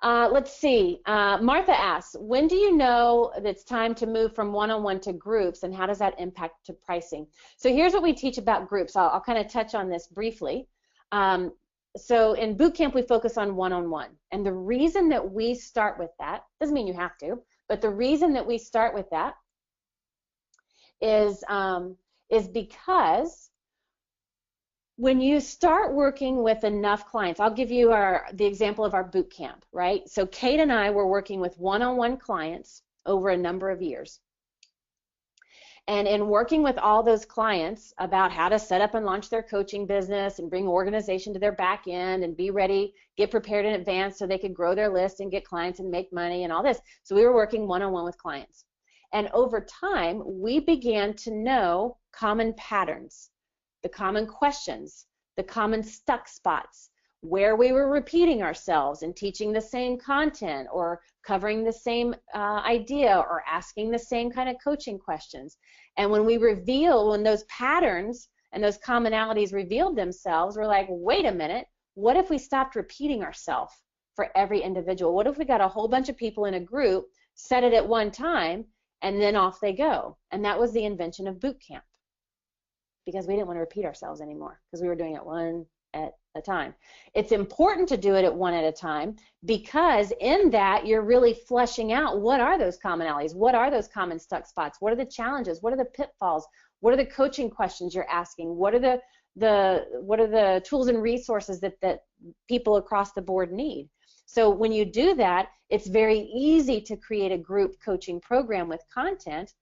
Let's see. Martha asks, when do you know that it's time to move from one-on-one to groups, and how does that impact to pricing? So here's what we teach about groups. I'll kind of touch on this briefly. So in boot camp, we focus on one-on-one. And the reason that we start with that, doesn't mean you have to, but the reason that we start with that is because when you start working with enough clients, I'll give you the example of our boot camp, right? So Kate and I were working with one-on-one clients over a number of years. And in working with all those clients about how to set up and launch their coaching business and bring organization to their back end and be ready, get prepared in advance so they could grow their list and get clients and make money and all this. So we were working one-on-one with clients. And over time, we began to know common patterns, the common questions, the common stuck spots, where we were repeating ourselves and teaching the same content or covering the same idea or asking the same kind of coaching questions. And when those patterns and those commonalities revealed themselves, we're like, wait a minute, what if we stopped repeating ourselves for every individual? What if we got a whole bunch of people in a group, set it at one time, and then off they go? And that was the invention of boot camp, because we didn't want to repeat ourselves anymore because we were doing it one at a time. It's important to do it at one at a time, because in that you're really fleshing out what are those commonalities, what are those common stuck spots, what are the challenges, what are the pitfalls, what are the coaching questions you're asking, what are the tools and resources that people across the board need. So when you do that, it's very easy to create a group coaching program with content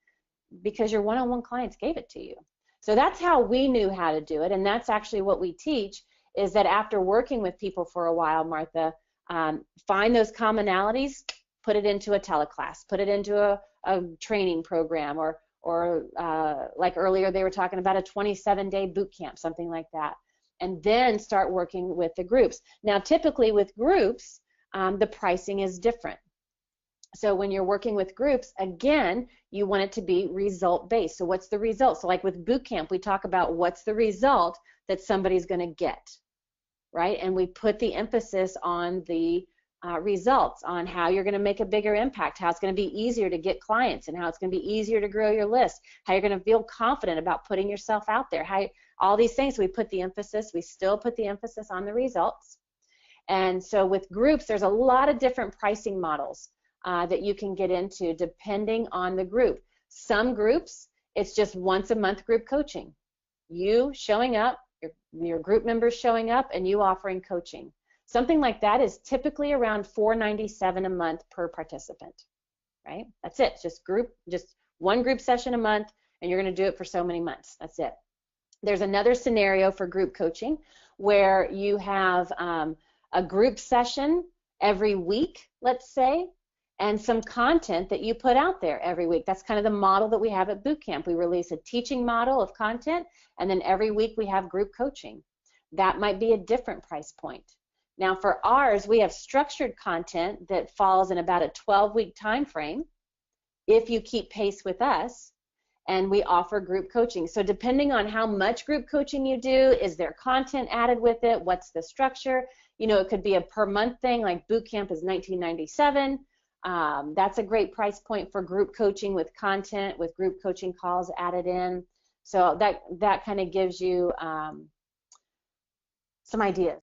because your one-on-one clients gave it to you. So that's how we knew how to do it, and that's actually what we teach, is that after working with people for a while, Martha, find those commonalities, put it into a teleclass, put it into a training program, or like earlier they were talking about a 27-day boot camp, something like that, and then start working with the groups. Now typically with groups, the pricing is different. So when you're working with groups, again, you want it to be result-based. So what's the result? So like with boot camp, we talk about what's the result that somebody's going to get, right? And we put the emphasis on the results, on how you're going to make a bigger impact, how it's going to be easier to get clients, and how it's going to be easier to grow your list, how you're going to feel confident about putting yourself out there, all these things. We still put the emphasis on the results. And so with groups, there's a lot of different pricing models that you can get into depending on the group. Some groups, it's just once a month group coaching. You showing up, your group members showing up, and you offering coaching. Something like that is typically around $497 a month per participant, right? That's it. Just one group session a month, and you're going to do it for so many months. That's it. There's another scenario for group coaching where you have a group session every week, let's say, and some content that you put out there every week. That's kind of the model that we have at boot camp. We release a teaching model of content, and then every week we have group coaching. That might be a different price point. Now for ours, we have structured content that falls in about a 12-week time frame if you keep pace with us, and we offer group coaching. So depending on how much group coaching you do, is there content added with it, what's the structure? You know, it could be a per month thing, like boot camp is $19.97. That's a great price point for group coaching with content, with group coaching calls added in. So that kind of gives you some ideas.